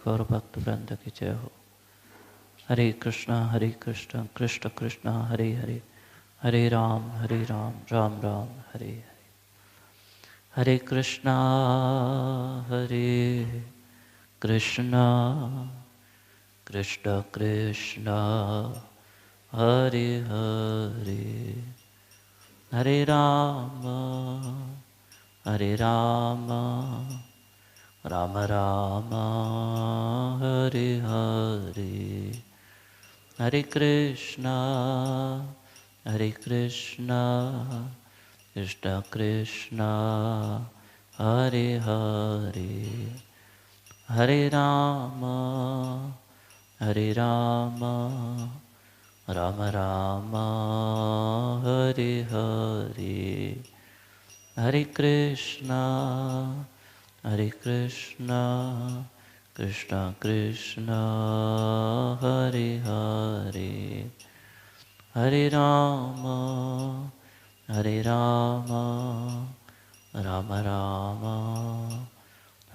गौर भक्त वृंद की जय हो। हरे कृष्णा कृष्ण कृष्णा हरे हरे, हरे राम राम राम हरे हरे। हरे कृष्णा कृष्ण कृष्ण हरे हरे, हरे राम राम राम हरे हरे। हरे कृष्णा कृष्ण कृष्ण हरे हरे, हरे राम राम राम हरे हरे। हरे कृष्णा कृष्ण कृष्ण हरे हरे, हरे राम राम राम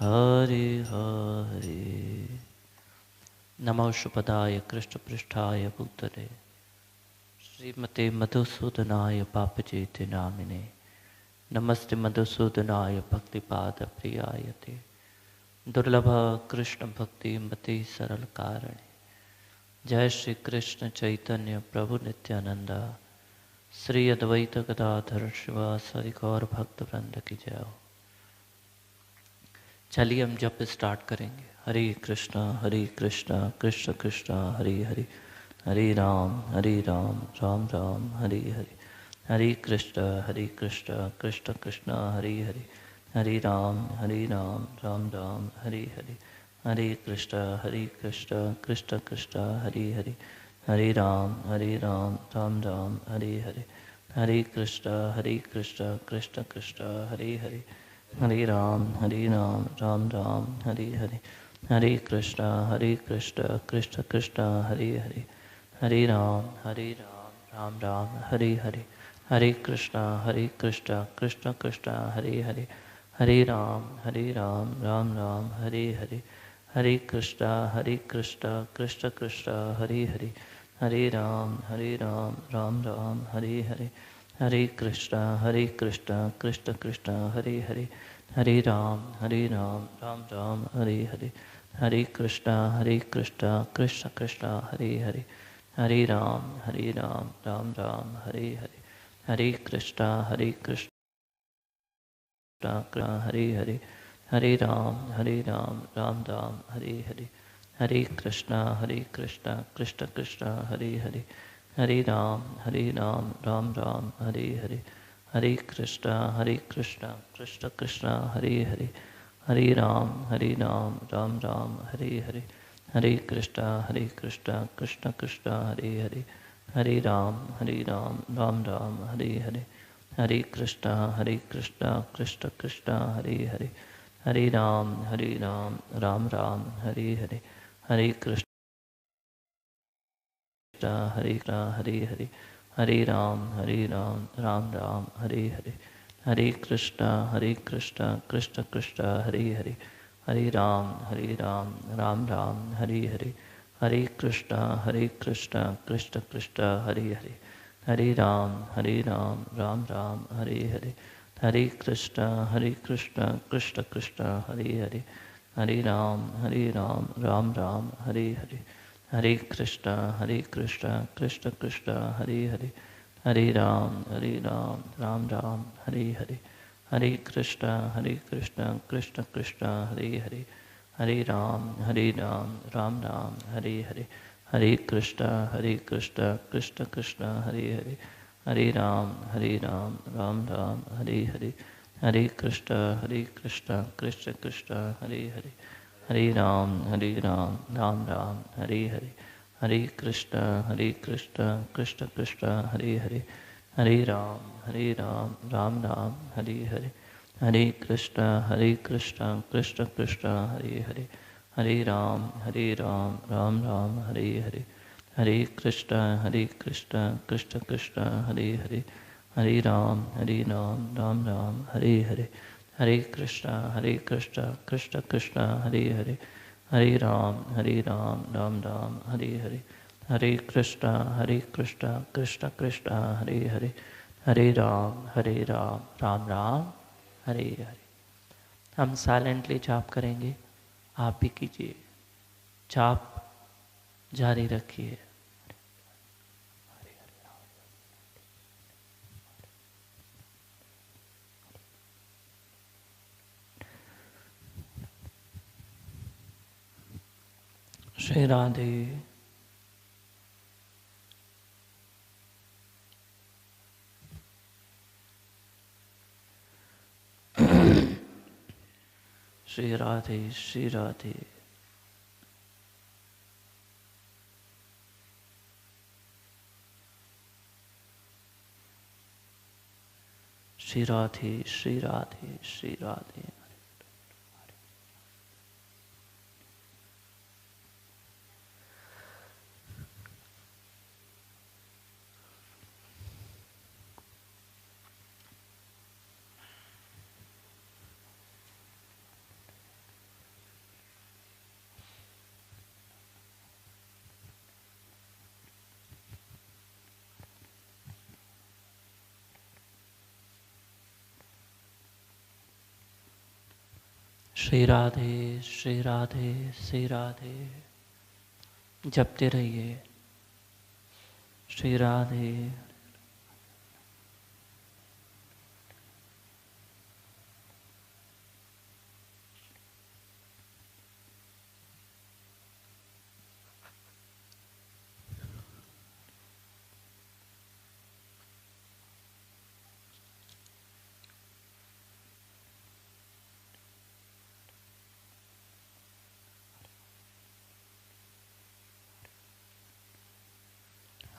हरे हरे। नमो शुभदाय कृष्ण पृष्ठाय भूतले श्रीमते मधुसूदनाय पापचेते नामिने, नमस्ते मधुसूदनाय भक्तिपाद प्रियाय ते, दुर्लभ कृष्ण भक्ति मति सरल कारणे। जय श्री कृष्ण चैतन्य प्रभु नित्यानंदा, श्री अद्वैत गदाधर शिवासादि गौर भक्त वृंद की जय हो। चलिए हम जप स्टार्ट करेंगे। हरे कृष्णा कृष्ण कृष्ण हरे हरे, हरे राम राम राम हरे हरे। हरे कृष्ण कृष्ण कृष्ण हरे हरे, हरे राम राम राम हरे हरे। हरे कृष्ण कृष्ण कृष्ण हरे हरे, हरे राम राम राम हरे हरे। हरे कृष्ण कृष्ण कृष्ण हरे हरे, हरे राम राम राम हरे हरे। हरे कृष्ण कृष्ण कृष्ण हरे हरे, हरे राम राम राम हरे हरे। हरे कृष्णा कृष्ण कृष्ण हरे हरे, हरे राम राम राम हरे हरे। हरे कृष्णा कृष्ण कृष्ण हरे हरे, हरे राम राम राम हरे हरे। हरे कृष्णा कृष्ण कृष्ण हरे हरे, हरे राम राम राम हरे हरे। हरे कृष्णा कृष्ण कृष्ण हरे हरे, हरे राम राम राम हरे हरे। हरे कृष्णा हरे हरे, हरे राम राम राम हरे हरे। हरे कृष्णा कृष्ण कृष्ण हरे हरे, हरे राम राम राम हरे हरे। हरे कृष्णा कृष्ण कृष्ण हरे हरे, हरे राम राम राम हरे हरे। हरे कृष्णा कृष्ण कृष्ण हरे हरे, हरे राम राम राम हरे हरे। हरे कृष्णा कृष्ण कृष्ण हरे हरे, हरे राम राम राम हरे हरे। हरे कृष्ण हरे हरे, हरे राम राम राम हरे हरे। हरे कृष्णा कृष्ण कृष्ण हरे हरे, हरे राम राम राम हरे हरे। हरे कृष्णा कृष्ण कृष्ण हरे हरे, हरे राम राम राम हरे हरे। हरे कृष्णा कृष्ण कृष्ण हरे हरे, हरे राम राम राम हरे हरे। हरे कृष्णा कृष्ण कृष्ण हरे हरे, हरे राम राम राम हरे हरे। हरे कृष्णा कृष्ण कृष्ण हरे हरे, हरे राम राम राम हरे हरे। हरे कृष्णा कृष्ण कृष्ण हरे हरे, हरे राम राम राम हरे हरे। हरे कृष्णा कृष्ण कृष्ण हरे हरे, हरे राम राम राम हरे हरे। हरे कृष्णा कृष्ण कृष्ण हरे हरे, हरे राम राम राम हरे हरे। हरे कृष्णा कृष्ण कृष्ण हरे हरे, हरे राम राम राम हरे हरे। हरे कृष्णा कृष्ण कृष्ण हरे हरे, हरे राम राम राम हरे हरे। हरे कृष्णा कृष्ण कृष्ण हरे हरे, हरे राम राम राम हरे हरे, हरे कृष्णा कृष्ण कृष्ण हरे हरे, हरे राम राम राम हरे हरे। हम साइलेंटली जाप करेंगे, आप भी कीजिए, जाप जारी रखिए। श्री राधे। श्री राधे श्री राधे। श्री राधे श्री राधे श्री राधे। श्री राधे श्री राधे श्री राधे। जपते रहिए श्री राधे।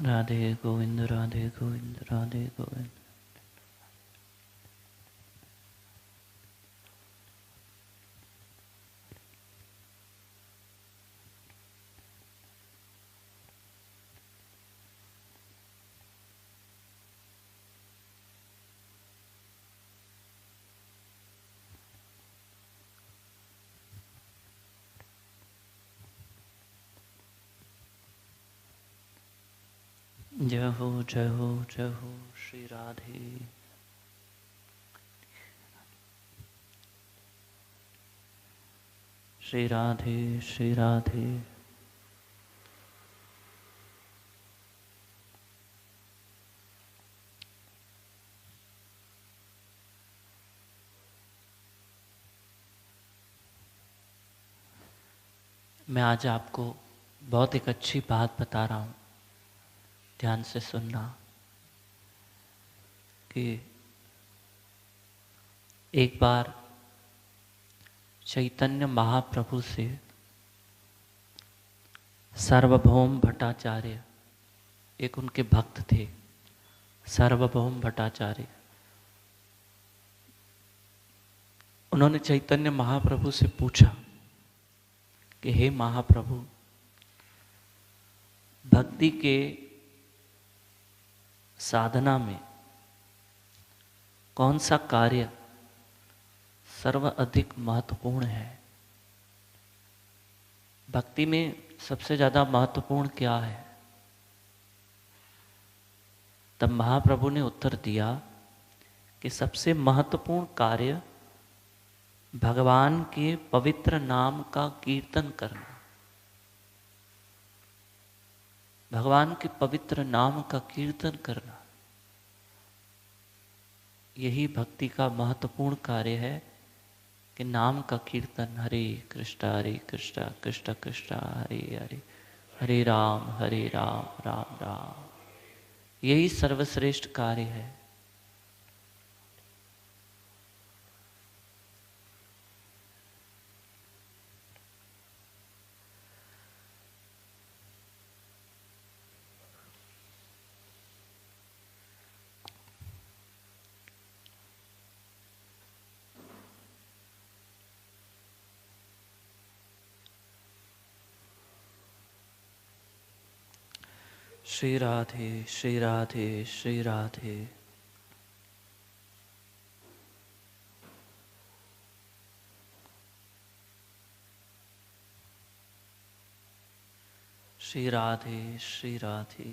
राधे गोविंद राधे गोविंद राधे गोविंद। जय हो जय हो जय हो श्री राधे। श्री राधे श्री राधे। मैं आज आपको बहुत एक अच्छी बात बता रहा हूँ, ध्यान से सुनना। कि एक बार चैतन्य महाप्रभु से सार्वभौम भट्टाचार्य, एक उनके भक्त थे सार्वभौम भट्टाचार्य, उन्होंने चैतन्य महाप्रभु से पूछा कि हे महाप्रभु, भक्ति के साधना में कौन सा कार्य सर्व अधिक महत्वपूर्ण है? भक्ति में सबसे ज़्यादा महत्वपूर्ण क्या है? तब महाप्रभु ने उत्तर दिया कि सबसे महत्वपूर्ण कार्य भगवान के पवित्र नाम का कीर्तन करना, भगवान के पवित्र नाम का कीर्तन करना, यही भक्ति का महत्वपूर्ण कार्य है। कि नाम का कीर्तन, हरे कृष्ण कृष्ण कृष्ण हरे हरे, हरे राम राम राम, यही सर्वश्रेष्ठ कार्य है। श्री राधे श्री राधे श्री राधे। श्री राधे श्री राधे।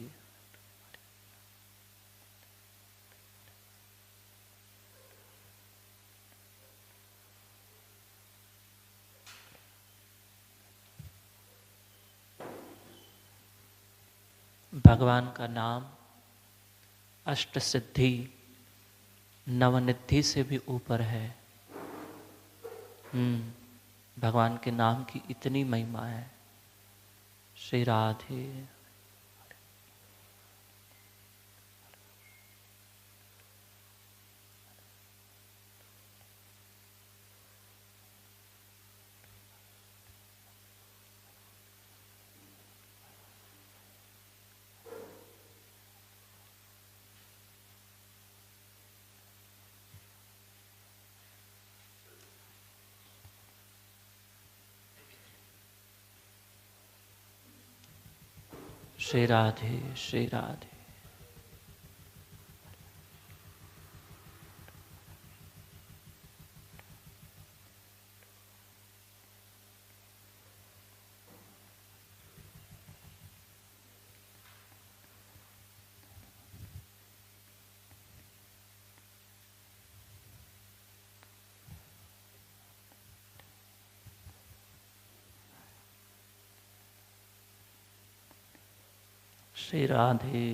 भगवान का नाम अष्ट सिद्धि नवनिधि से भी ऊपर है। भगवान के नाम की इतनी महिमा है। श्री राधे। श्री राधे श्री राधे। श्री राधे।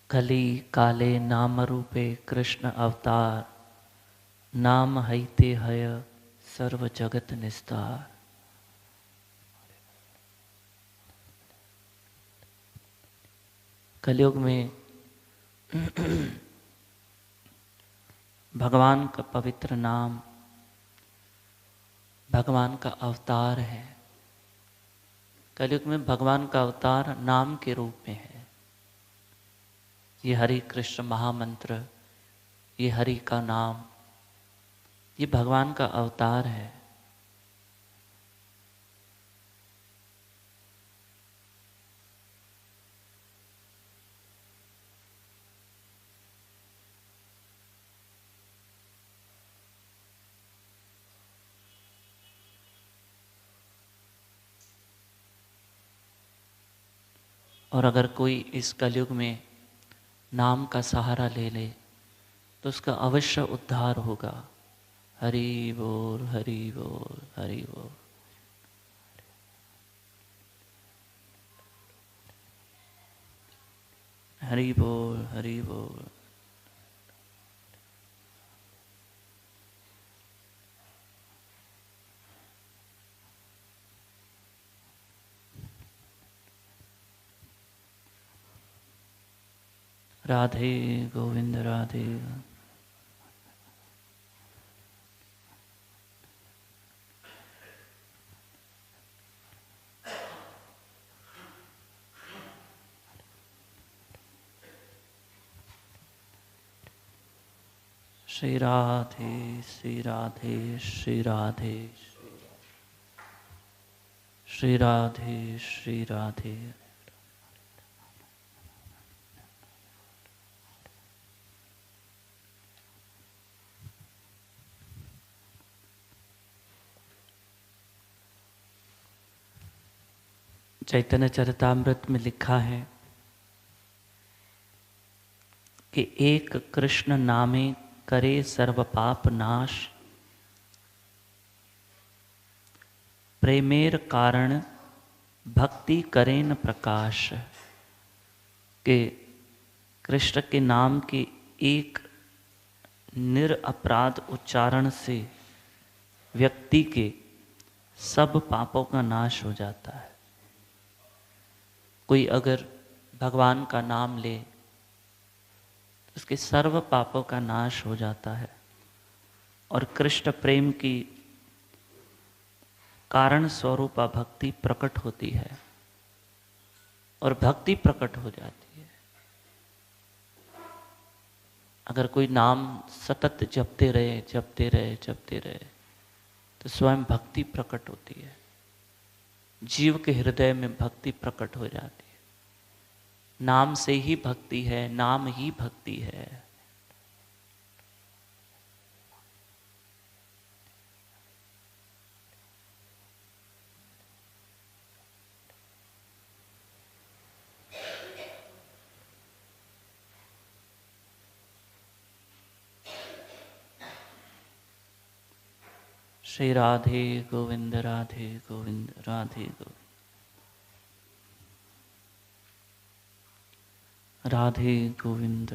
कली काले नाम रूपे कृष्ण अवतार, नाम हईते हय सर्व जगत निस्तार। कलयुग में भगवान का पवित्र नाम भगवान का अवतार है। कलयुग में भगवान का अवतार नाम के रूप में है। ये हरि कृष्ण महामंत्र, ये हरि का नाम, ये भगवान का अवतार है। और अगर कोई इस कलयुग में नाम का सहारा ले ले तो उसका अवश्य उद्धार होगा। हरि बोल हरि बोल हरि बोल। हरि बोल हरि बोल। राधे गोविंद राधे। श्री राधे श्री राधे श्री राधे श्री राधे श्री राधे। चैतन्य चरितामृत में लिखा है कि एक कृष्ण नामे करे सर्व पाप नाश, प्रेमेर कारण भक्ति करेन प्रकाश। के कृष्ण के नाम के एक निरपराध उच्चारण से व्यक्ति के सब पापों का नाश हो जाता है। कोई अगर भगवान का नाम ले तो उसके सर्व पापों का नाश हो जाता है और कृष्ण प्रेम की कारण स्वरूपा भक्ति प्रकट होती है और भक्ति प्रकट हो जाती है। अगर कोई नाम सतत जपते रहे जपते रहे जपते रहे तो स्वयं भक्ति प्रकट होती है, जीव के हृदय में भक्ति प्रकट हो जाती है। नाम से ही भक्ति है, नाम ही भक्ति है। श्री राधे गोविंद राधे गोविंद राधे गोविंद राधे गोविंद।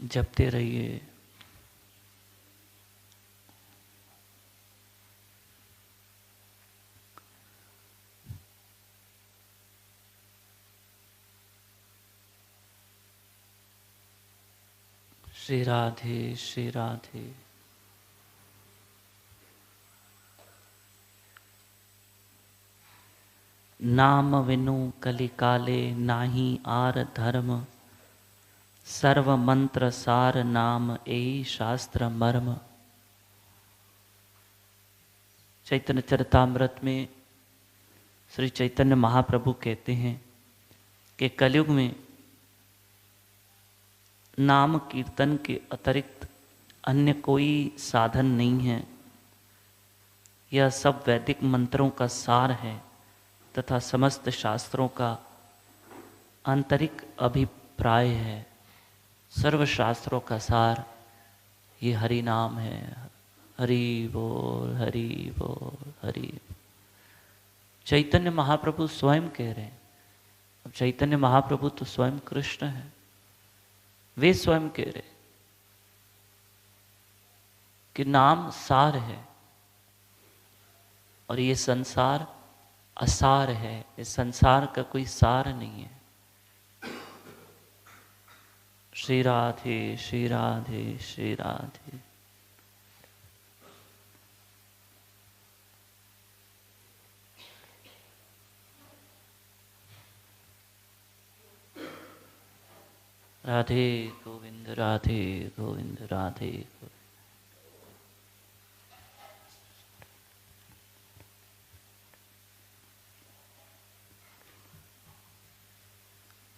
जपते रहिए। श्री राधे श्री राधे। नाम विनु कलिकाले नाही आर धर्म, सर्व मंत्र सार नाम एई शास्त्र मर्म। चैतन्य चरितामृत में श्री चैतन्य महाप्रभु कहते हैं कि कलयुग में नाम कीर्तन के अतिरिक्त अन्य कोई साधन नहीं है। यह सब वैदिक मंत्रों का सार है तथा समस्त शास्त्रों का आंतरिक अभिप्राय है। सर्व शास्त्रों का सार ये हरि नाम है। हरि बोल हरि बोल हरि। चैतन्य महाप्रभु स्वयं कह रहे हैं। अब चैतन्य महाप्रभु तो स्वयं कृष्ण है, वे स्वयं कह रहे कि नाम सार है और ये संसार असार है। इस संसार का कोई सार नहीं है। श्री राधे श्री राधे श्री राधे। राधे गोविंद राधे गोविंद राधे गोविंद।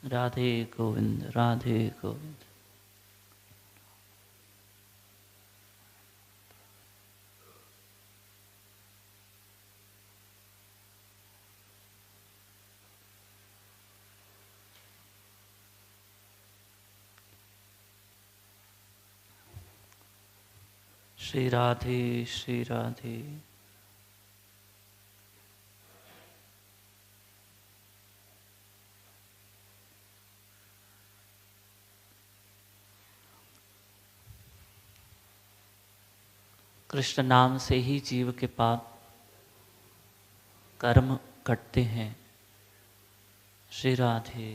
राधे गोविंद राधे गोविंद। श्री राधे श्री राधे। कृष्ण नाम से ही जीव के पाप कर्म कटते हैं। श्री राधे।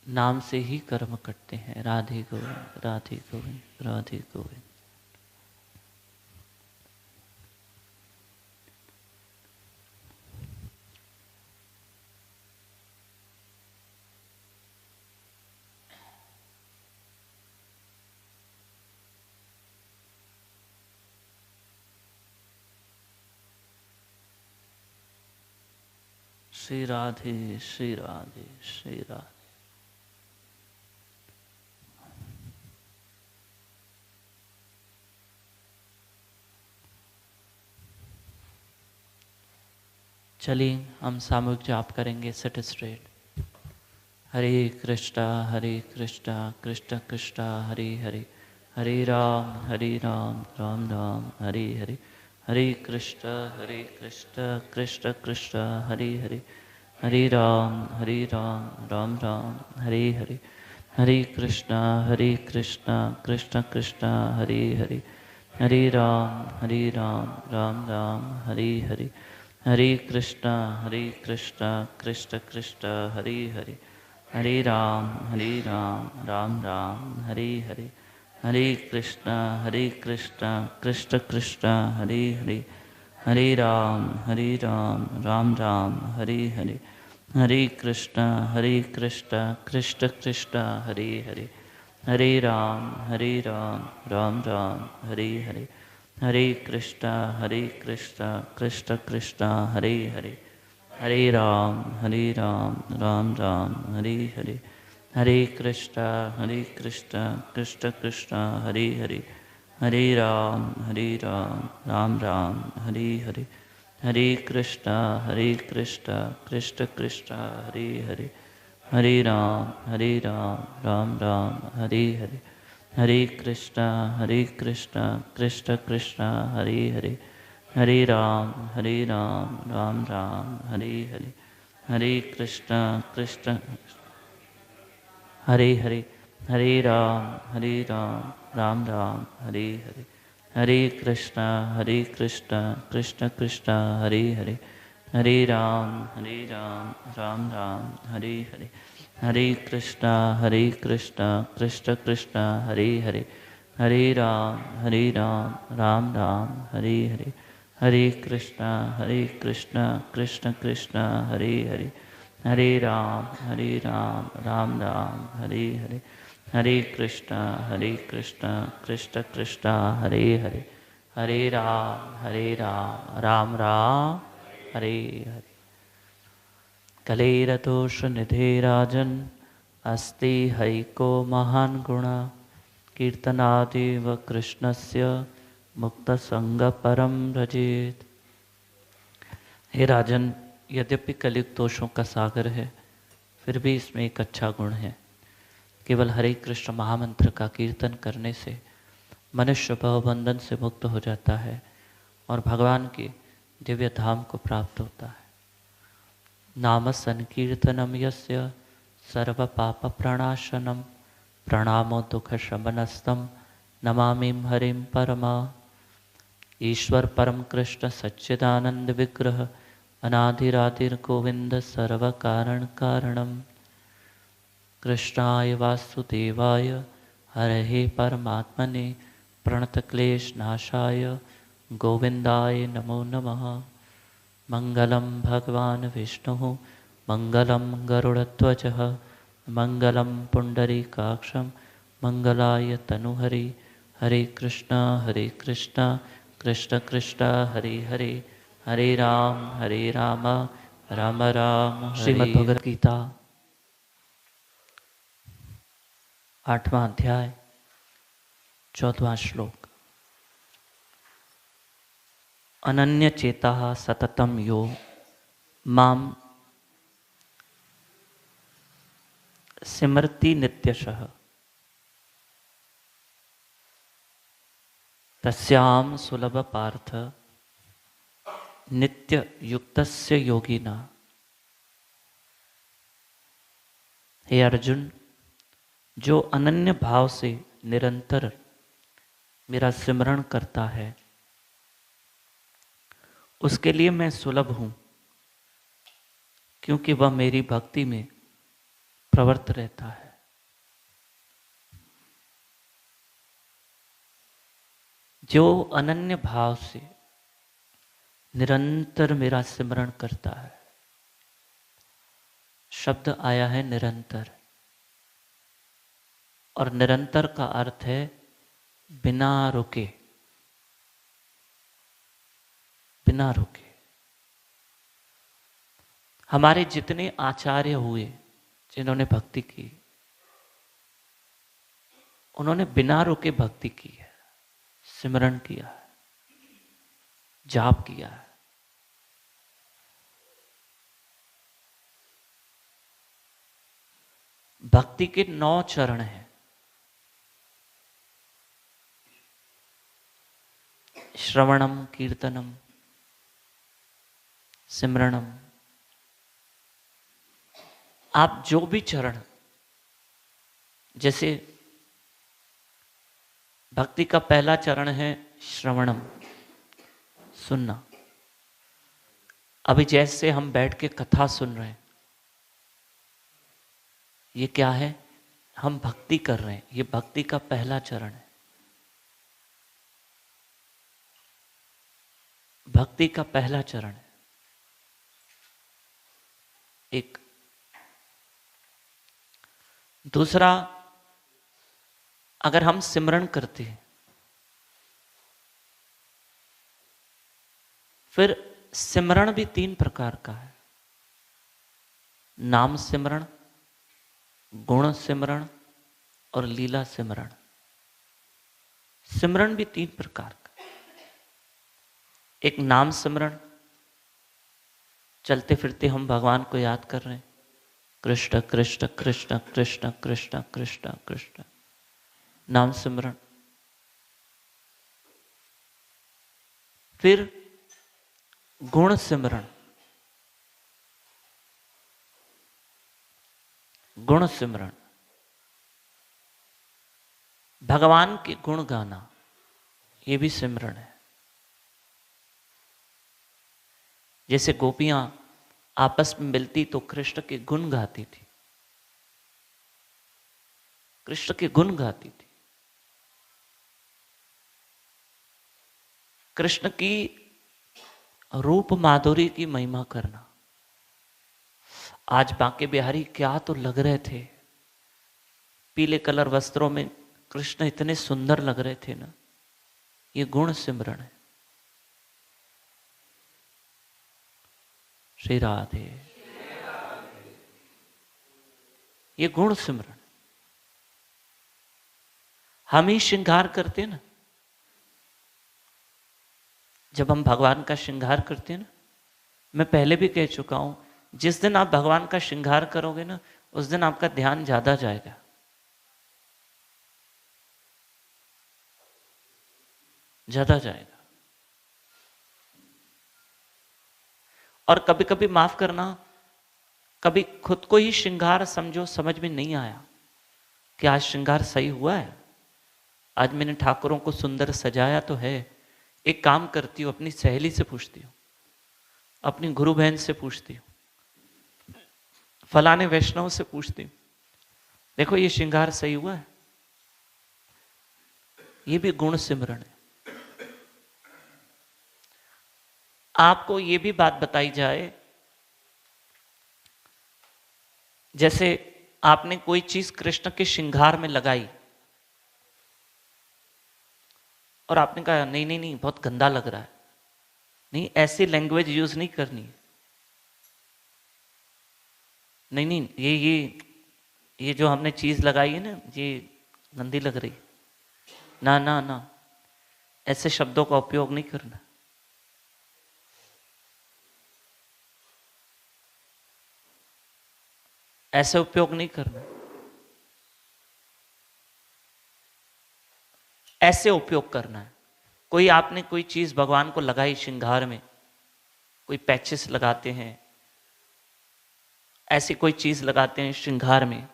नाम से ही कर्म कटते हैं। राधे गोविंद राधे गोविंद राधे गोविंद। श्री राधे श्री राधे श्री राधे। चलिए हम सामूहिक जाप करेंगे। Sit straight. हरे कृष्णा कृष्ण कृष्ण हरे हरे, हरे राम राम राम हरे हरे, हरे कृष्ण कृष्ण कृष्ण हरे हरे, हरे राम राम राम हरे हरे, हरे कृष्ण कृष्ण कृष्ण हरे हरे, हरे राम राम राम हरे हरे, हरे कृष्ण कृष्ण कृष्ण हरे हरे, हरे राम राम राम हरे हरे, हरे कृष्ण कृष्ण कृष्ण हरे हरे, हरे राम राम राम हरे हरे, हरे कृष्ण कृष्ण कृष्ण हरे हरे, हरे राम राम राम हरे हरे, हरे कृष्ण कृष्ण कृष्ण हरे हरे, हरे राम राम राम हरे हरे, हरे कृष्ण कृष्ण कृष्ण हरे हरे, हरे राम राम राम हरे हरे, हरे कृष्ण कृष्ण कृष्ण हरे हरे, हरे राम राम राम हरे हरे, हरे कृष्ण कृष्ण कृष्ण हरे हरे, हरे राम राम राम हरे हरे, हरे कृष्ण हरे हरे, हरे राम राम राम हरे हरे, हरे कृष्ण कृष्ण कृष्ण हरे हरे, हरे राम राम राम हरे हरे, हरे कृष्ण कृष्ण कृष्ण हरे हरे, हरे राम राम राम हरे हरे, हरे कृष्ण कृष्ण कृष्ण हरे हरे, हरे राम राम राम हरे हरे, हरे कृष्ण कृष्ण कृष्ण हरे हरे, हरे राम राम राम हरे हरे। कलेरतोष निधे राजन अस्ति हैको महान गुण, कीर्तनादेव कृष्णस्य मुक्त संग परम भजेत। हे राजन, यद्यपि कलियुग दोषों का सागर है, फिर भी इसमें एक अच्छा गुण है। केवल हरे कृष्ण महामंत्र का कीर्तन करने से मनुष्य भवबंधन से मुक्त हो जाता है और भगवान के दिव्य धाम को प्राप्त होता है। नाम संकीर्तनम यस्य सर्व पाप प्रणाशनम, प्रणामो दुख शमनस्तम नमामिं हरिं परमा। ईश्वर परम कृष्ण सच्चिदानंद विग्रह, अनाधिराधिर गोविंद सर्व कारण कारणम। कृष्णाय वासुदेवाय हरहे परमात्मने, प्रणतक्लेशनाशाय गोविंदाय नमो नमः। मंगलम भगवान विष्णु मंगलम गरुड़ध्वजः, मंगलम पुंडरीकाक्षं मंगलाय तनुहरि। हरे कृष्णा कृष्ण कृष्ण हरे हरे, हरे राम राम राम। श्रीमद् भगवद गीता 8वां अध्याय 14वां श्लोक। अनन्य चेताः सततं यो माम सिमरति नित्यशः, तस्याम सुलभ पार्थ नित्य युक्तस्य योगिना। हे अर्जुन, जो अनन्य भाव से निरंतर मेरा सिमरण करता है, उसके लिए मैं सुलभ हूं, क्योंकि वह मेरी भक्ति में प्रवृत्त रहता है। जो अनन्य भाव से निरंतर मेरा सिमरण करता है, शब्द आया है निरंतर, और निरंतर का अर्थ है बिना रुके, बिना रुके। हमारे जितने आचार्य हुए जिन्होंने भक्ति की, उन्होंने बिना रुके भक्ति की है, सिमरण किया है, जाप किया है। भक्ति के 9 चरण हैं। श्रवणम, कीर्तनम, सिमरणम। आप जो भी चरण, जैसे भक्ति का पहला चरण है श्रवणम, सुनना। अभी जैसे हम बैठ के कथा सुन रहे हैं, ये क्या है? हम भक्ति कर रहे हैं, ये भक्ति का पहला चरण है। भक्ति का पहला चरण है। एक दूसरा, अगर हम सिमरन करते हैं, फिर सिमरन भी 3 प्रकार का है। नाम सिमरन, गुण सिमरन और लीला सिमरन। सिमरन भी 3 प्रकार का। एक नाम सिमरन, चलते फिरते हम भगवान को याद कर रहे हैं, कृष्ण कृष्ण कृष्ण कृष्ण कृष्ण कृष्ण कृष्ण, नाम सिमरन। फिर गुण सिमरन। गुण सिमरन, भगवान के गुण गाना, ये भी सिमरन है। जैसे गोपियां आपस में मिलती तो कृष्ण के गुण गाती थी, कृष्ण के गुण गाती थी। कृष्ण की रूप माधुरी की महिमा करना। आज बांके बिहारी क्या तो लग रहे थे, पीले कलर वस्त्रों में कृष्ण इतने सुंदर लग रहे थे ना। ये गुण सिमरन है। श्री राधे। ये गुण सिमरन। हम ही श्रृंगार करते ना, जब हम भगवान का श्रृंगार करते हैं ना, मैं पहले भी कह चुका हूं, जिस दिन आप भगवान का श्रृंगार करोगे ना, उस दिन आपका ध्यान ज्यादा जाएगा। ज्यादा जाएगा। और कभी कभी माफ करना, कभी खुद को ही श्रृंगार समझो, समझ में नहीं आया कि आज श्रृंगार सही हुआ है, आज मैंने ठाकुरों को सुंदर सजाया तो है। एक काम करती हूँ, अपनी सहेली से पूछती हूँ, अपनी गुरु बहन से पूछती हूँ, फलाने वैष्णव से पूछती हूँ, देखो ये श्रृंगार सही हुआ है। ये भी गुण सिमरन है। आपको ये भी बात बताई जाए, जैसे आपने कोई चीज कृष्ण के श्रृंगार में लगाई और आपने कहा नहीं नहीं नहीं बहुत गंदा लग रहा है, नहीं ऐसी लैंग्वेज यूज नहीं करनी। नहीं नहीं ये जो हमने चीज लगाई है ना, ये गंदी लग रही, ना ना ना, ऐसे शब्दों का उपयोग नहीं करना। ऐसे उपयोग नहीं करना। ऐसे उपयोग करना है। कोई आपने कोई चीज भगवान को लगाई श्रृंगार में, कोई पैचेस लगाते हैं, ऐसी कोई चीज लगाते हैं श्रृंगार में,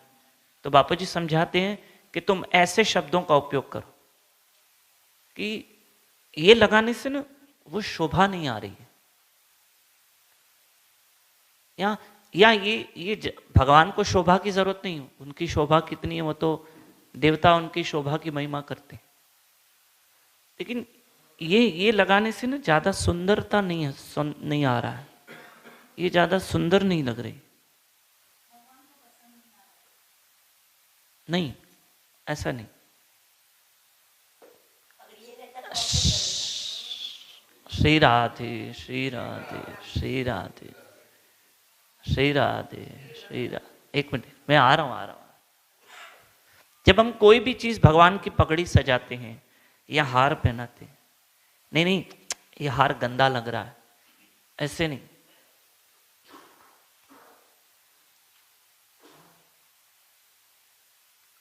तो बापू जी समझाते हैं कि तुम ऐसे शब्दों का उपयोग करो कि ये लगाने से ना वो शोभा नहीं आ रही है, या ये भगवान को शोभा की जरूरत नहीं है, उनकी शोभा कितनी है वो तो देवता उनकी शोभा की महिमा करते हैं। लेकिन ये लगाने से ना ज्यादा सुंदरता नहीं है, नहीं आ रहा है, ये ज्यादा सुंदर नहीं लग रही। नहीं, ऐसा नहीं। श्री राधे श्री राधे श्री राधे श्री राधे श्री राधे। एक मिनट, मैं आ रहा हूं। जब हम कोई भी चीज भगवान की पगड़ी सजाते हैं या हार पहनाते हैं, नहीं नहीं ये हार गंदा लग रहा है, ऐसे नहीं।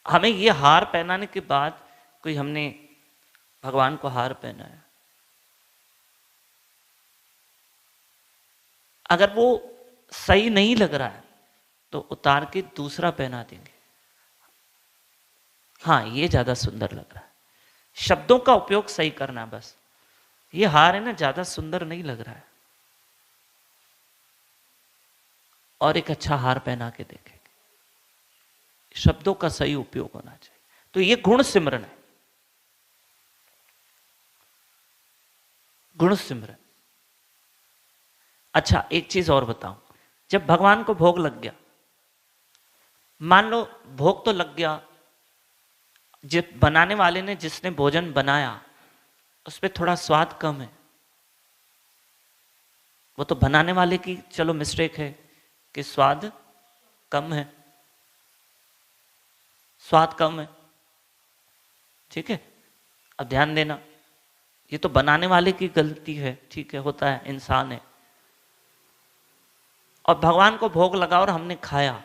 हमें ये हार पहनाने के बाद कोई हमने भगवान को हार पहनाया, अगर वो सही नहीं लग रहा है तो उतार के दूसरा पहना देंगे। हाँ ये ज्यादा सुंदर लग रहा है। शब्दों का उपयोग सही करना बस। ये हार है ना ज्यादा सुंदर नहीं लग रहा है, और एक अच्छा हार पहना के देखेंगे। शब्दों का सही उपयोग होना चाहिए। तो ये गुण सिमरन है, गुण सिमरन। अच्छा, एक चीज और बताऊं, जब भगवान को भोग लग गया, मान लो भोग तो लग गया, जब बनाने वाले ने, जिसने भोजन बनाया, उस पर थोड़ा स्वाद कम है, वो तो बनाने वाले की चलो मिस्टेक है कि स्वाद कम है, स्वाद कम है, ठीक है। अब ध्यान देना, ये तो बनाने वाले की गलती है, ठीक है, होता है, इंसान है। और भगवान को भोग लगा और हमने खाया,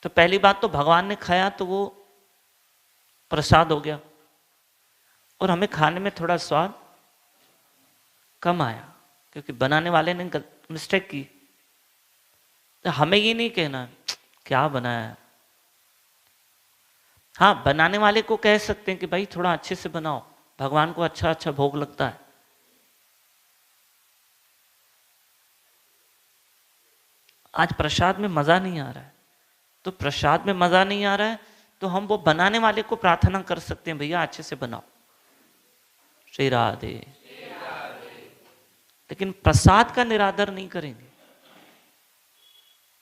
तो पहली बात तो भगवान ने खाया तो वो प्रसाद हो गया, और हमें खाने में थोड़ा स्वाद कम आया, क्योंकि बनाने वाले ने मिस्टेक की। तो हमें ये नहीं कहना क्या बनाया है। हाँ, बनाने वाले को कह सकते हैं कि भाई थोड़ा अच्छे से बनाओ, भगवान को अच्छा अच्छा भोग लगता है। आज प्रसाद में मजा नहीं आ रहा है, तो प्रसाद में मजा नहीं आ रहा है तो हम वो बनाने वाले को प्रार्थना कर सकते हैं, भैया अच्छे से बनाओ, श्री राधे। लेकिन प्रसाद का निरादर नहीं करेंगे।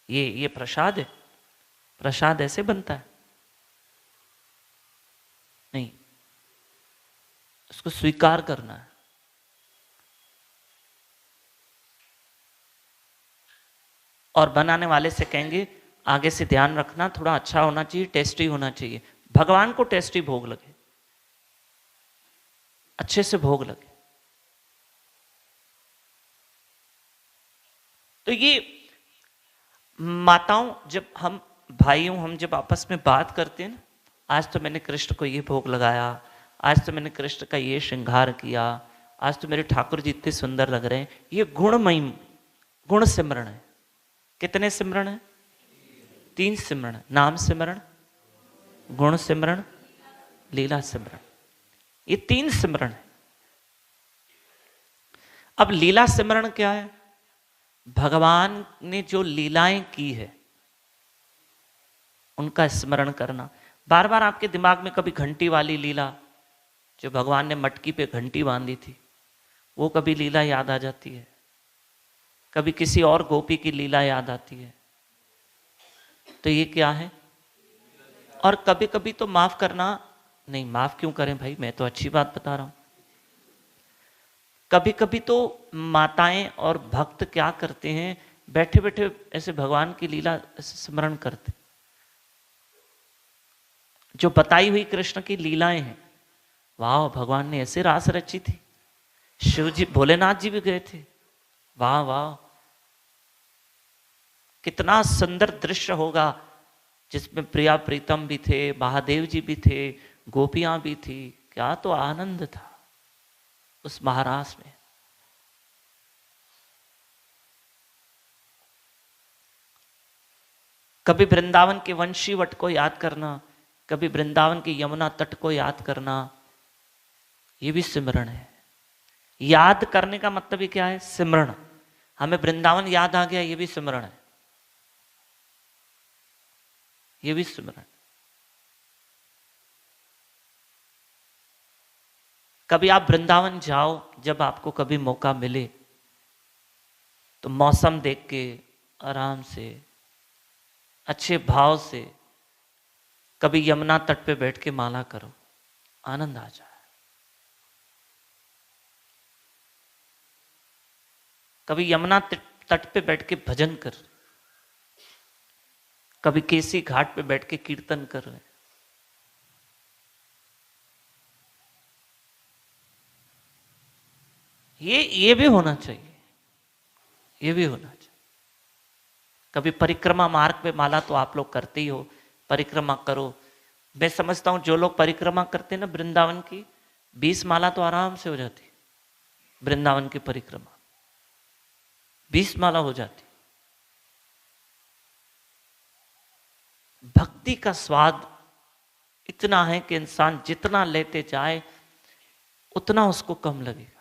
ये प्रसाद है, प्रसाद ऐसे बनता है नहीं, उसको स्वीकार करना है। और बनाने वाले से कहेंगे आगे से ध्यान रखना, थोड़ा अच्छा होना चाहिए, टेस्टी होना चाहिए। भगवान को टेस्टी भोग लगे, अच्छे से भोग लगे। तो ये माताओं, जब हम भाइयों, हम जब आपस में बात करते हैं ना, आज तो मैंने कृष्ण को ये भोग लगाया, आज तो मैंने कृष्ण का ये श्रृंगार किया, आज तो मेरे ठाकुर जी इतने सुंदर लग रहे हैं, ये गुणमयी गुण सिमरण है। कितने सिमरण है? 3 सिमरण। नाम सिमरण, गुण सिमरण, लीला सिमरण, ये 3 सिमरण है। अब लीला सिमरण क्या है? भगवान ने जो लीलाएं की है उनका स्मरण करना। बार बार आपके दिमाग में कभी घंटी वाली लीला, जो भगवान ने मटकी पे घंटी बांधी थी, वो कभी लीला याद आ जाती है, कभी किसी और गोपी की लीला याद आती है। तो ये क्या है? और कभी कभी तो माफ करना, नहीं माफ क्यों करें भाई, मैं तो अच्छी बात बता रहा हूं। कभी कभी तो माताएं और भक्त क्या करते हैं, बैठे बैठे ऐसे भगवान की लीला ऐसे स्मरण करते, जो बताई हुई कृष्ण की लीलाएं हैं। वाह, भगवान ने ऐसे रास रची थी, शिव जी, भोलेनाथ जी भी गए थे, वाह वाह, कितना सुंदर दृश्य होगा, जिसमें प्रिया प्रीतम भी थे, महादेव जी भी थे, गोपियां भी थी, क्या तो आनंद था उस महाराज में। कभी वृंदावन के वंशी वट को याद करना, कभी वृंदावन के यमुना तट को याद करना, ये भी सिमरण है। याद करने का मतलब ही क्या है? सिमरण। हमें वृंदावन याद आ गया, ये भी सिमरण है, ये भी सिमरण। कभी आप वृंदावन जाओ, जब आपको कभी मौका मिले तो मौसम देख के आराम से अच्छे भाव से कभी यमुना तट पे बैठ के माला करो, आनंद आ जाए। कभी यमुना तट पे बैठ के भजन कर, कभी केसी घाट पे बैठ के कीर्तन कर रहे। ये भी होना चाहिए, ये भी होना चाहिए। कभी परिक्रमा मार्ग पे माला तो आप लोग करते ही हो, परिक्रमा करो। मैं समझता हूं जो लोग परिक्रमा करते हैं ना वृंदावन की, 20 माला तो आराम से हो जाती, वृंदावन की परिक्रमा 20 माला हो जाती। भक्ति का स्वाद इतना है कि इंसान जितना लेते जाए उतना उसको कम लगेगा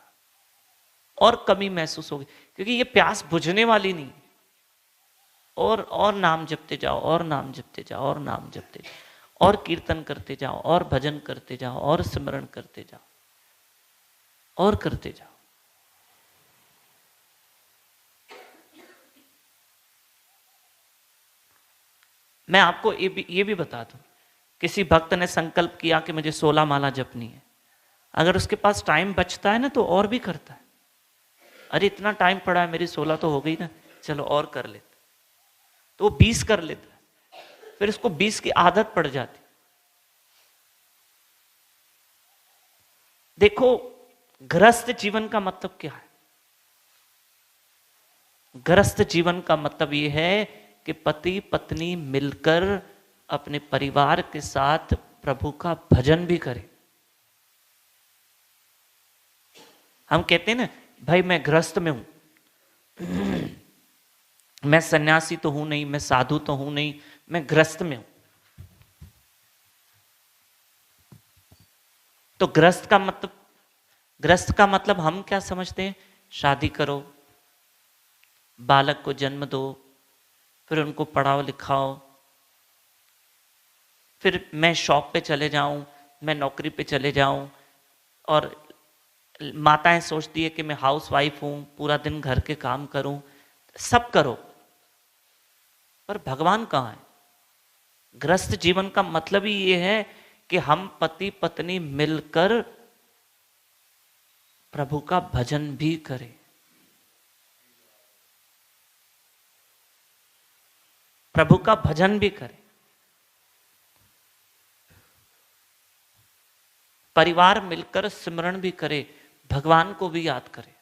और कमी महसूस होगी, क्योंकि ये प्यास बुझने वाली नहीं। और नाम जपते जाओ, और नाम जपते जाओ, और नाम जपते जाओ, और कीर्तन करते जाओ, और भजन करते जाओ, और स्मरण करते जाओ, और करते जाओ। मैं आपको ये भी बता दूं, किसी भक्त ने संकल्प किया कि मुझे 16 माला जपनी है, अगर उसके पास टाइम बचता है ना तो और भी करता है। अरे इतना टाइम पड़ा है, मेरी 16 तो हो गई ना, चलो और कर लेते, तो वो 20 कर लेता है, फिर उसको 20 की आदत पड़ जाती। देखो गृहस्थ जीवन का मतलब क्या है? गृहस्थ जीवन का मतलब ये है कि पति पत्नी मिलकर अपने परिवार के साथ प्रभु का भजन भी करें। हम कहते हैं ना, भाई मैं गृहस्थ में हूं, मैं सन्यासी तो हूं नहीं, मैं साधु तो हूं नहीं, मैं गृहस्थ में हूं। तो गृहस्थ का मतलब हम क्या समझते हैं? शादी करो, बालक को जन्म दो, फिर उनको पढ़ाओ लिखाओ, फिर मैं शॉप पे चले जाऊं, मैं नौकरी पे चले जाऊं, और माताएं सोचती है कि मैं हाउस वाइफ हूं, पूरा दिन घर के काम करूं, सब करो, पर भगवान कहाँ है? गृहस्थ जीवन का मतलब ही ये है कि हम पति पत्नी मिलकर प्रभु का भजन भी करें। प्रभु का भजन भी करें, परिवार मिलकर सिमरण भी करे, भगवान को भी याद करें।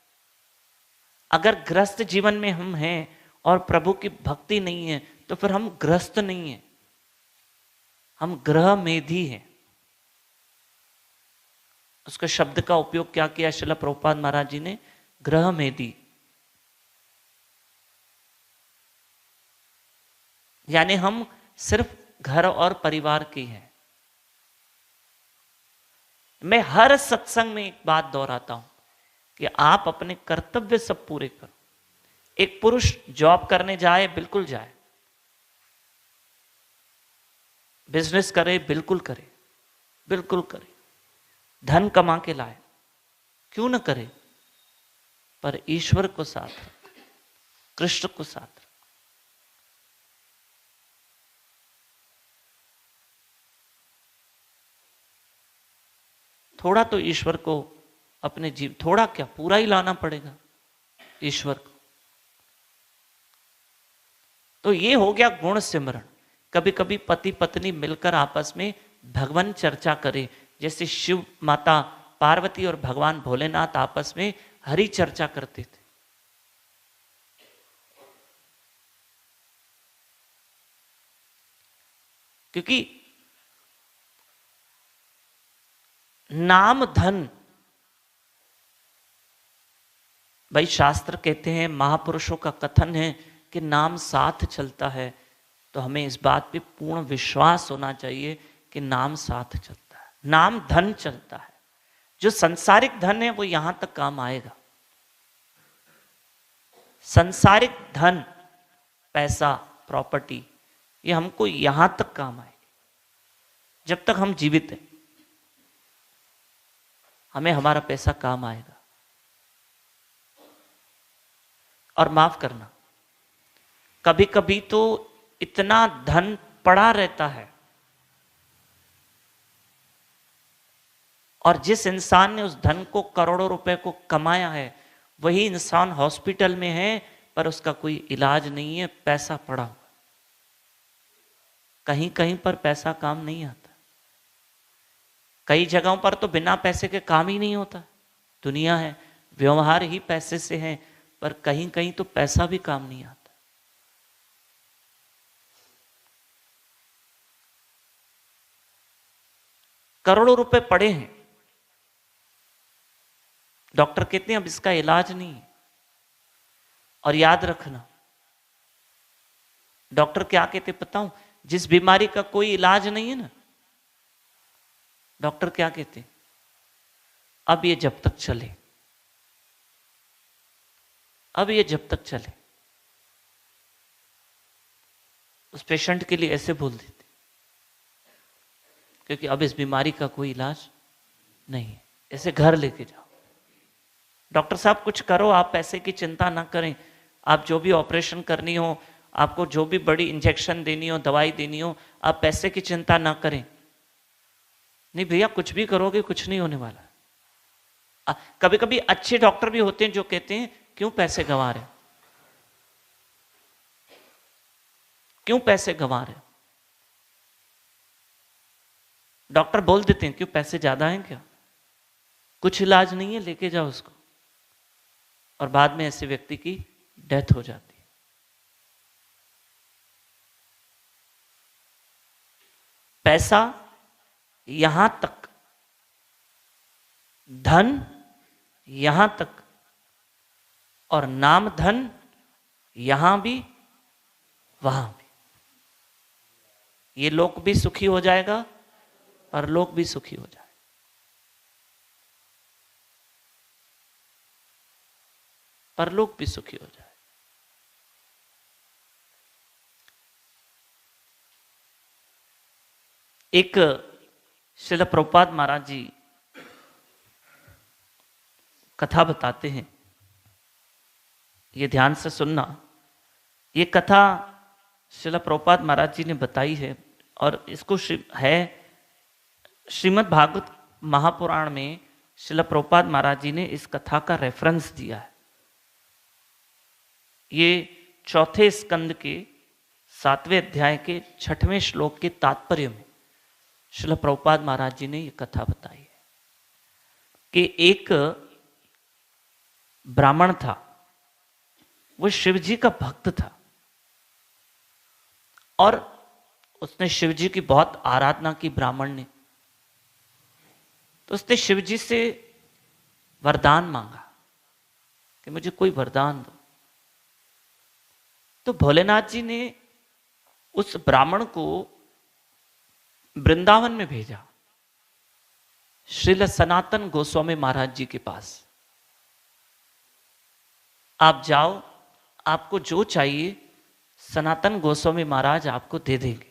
अगर गृहस्थ जीवन में हम हैं और प्रभु की भक्ति नहीं है तो फिर हम गृहस्थ नहीं हैं, हम गृह मेधी हैं। उसके शब्द का उपयोग क्या किया श्रील प्रभुपाद महाराज जी ने? गृह मेधी, यानी हम सिर्फ घर और परिवार के हैं। मैं हर सत्संग में एक बात दोहराता हूं कि आप अपने कर्तव्य सब पूरे करो। एक पुरुष जॉब करने जाए, बिल्कुल जाए, बिजनेस करे, बिल्कुल करे, बिल्कुल करे, धन कमा के लाए, क्यों न करे, पर ईश्वर को साथ रख, कृष्ण को साथ रख। थोड़ा तो ईश्वर को अपने जीव, थोड़ा क्या पूरा ही लाना पड़ेगा ईश्वर को। तो ये हो गया गुण सिमरण। कभी कभी पति पत्नी मिलकर आपस में भगवान चर्चा करे, जैसे शिव माता पार्वती और भगवान भोलेनाथ आपस में हरि चर्चा करते थे। क्योंकि नाम धन, भाई शास्त्र कहते हैं, महापुरुषों का कथन है कि नाम साथ चलता है, तो हमें इस बात पे पूर्ण विश्वास होना चाहिए कि नाम साथ चलता है, नाम धन चलता है। जो संसारिक धन है वो यहां तक काम आएगा। संसारिक धन, पैसा, प्रॉपर्टी, ये हमको यहां तक काम आएगी जब तक हम जीवित हैं। हमें हमारा पैसा काम आएगा। और माफ करना, कभी कभी तो इतना धन पड़ा रहता है, और जिस इंसान ने उस धन को, करोड़ों रुपए को कमाया है, वही इंसान हॉस्पिटल में है पर उसका कोई इलाज नहीं है, पैसा पड़ा हुआ। कहीं कहीं पर पैसा काम नहीं आता, कई जगहों पर तो बिना पैसे के काम ही नहीं होता। दुनिया है, व्यवहार ही पैसे से है, पर कहीं कहीं तो पैसा भी काम नहीं आता। करोड़ों रुपए पड़े हैं, डॉक्टर कहते हैं अब इसका इलाज नहीं है। और याद रखना, डॉक्टर क्या कहते पता हूं? जिस बीमारी का कोई इलाज नहीं है ना, डॉक्टर क्या कहते? अब ये जब तक चले, अब ये जब तक चले। उस पेशेंट के लिए ऐसे बोल देते, क्योंकि अब इस बीमारी का कोई इलाज नहीं है, ऐसे घर लेके जाओ, डॉक्टर साहब कुछ करो, आप पैसे की चिंता ना करें, आप जो भी ऑपरेशन करनी हो, आपको जो भी बड़ी इंजेक्शन देनी हो, दवाई देनी हो, आप पैसे की चिंता ना करें। नहीं भैया, कुछ भी करोगे कुछ नहीं होने वाला। कभी कभी अच्छे डॉक्टर भी होते हैं जो कहते हैं क्यों पैसे गंवा रहे, क्यों पैसे गंवा रहे। डॉक्टर बोल देते हैं क्यों पैसे ज्यादा हैं क्या, कुछ इलाज नहीं है, लेके जाओ उसको, और बाद में ऐसे व्यक्ति की डेथ हो जाती है। पैसा यहां तक, धन यहां तक, और नाम धन यहां भी वहां भी। ये लोक भी सुखी हो जाएगा, परलोक भी सुखी हो जाएगा। परलोक भी सुखी हो जाए। एक श्रील प्रभुपाद महाराज जी कथा बताते हैं, ये ध्यान से सुनना। ये कथा श्रील प्रभुपाद महाराज जी ने बताई है, और इसको है श्रीमद् भागवत महापुराण में श्रील प्रभुपाद महाराज जी ने इस कथा का रेफरेंस दिया है। ये चौथे स्कंद के 7वें अध्याय के 6वें श्लोक के तात्पर्य में श्रील प्रभुपाद महाराज जी ने ये कथा बताई है कि एक ब्राह्मण था, वो शिव जी का भक्त था, और उसने शिव जी की बहुत आराधना की ब्राह्मण ने। तो उसने शिव जी से वरदान मांगा कि मुझे कोई वरदान दो। तो भोलेनाथ जी ने उस ब्राह्मण को वृंदावन में भेजा, श्रील सनातन गोस्वामी महाराज जी के पास। आप जाओ, आपको जो चाहिए सनातन गोस्वामी महाराज आपको दे देंगे।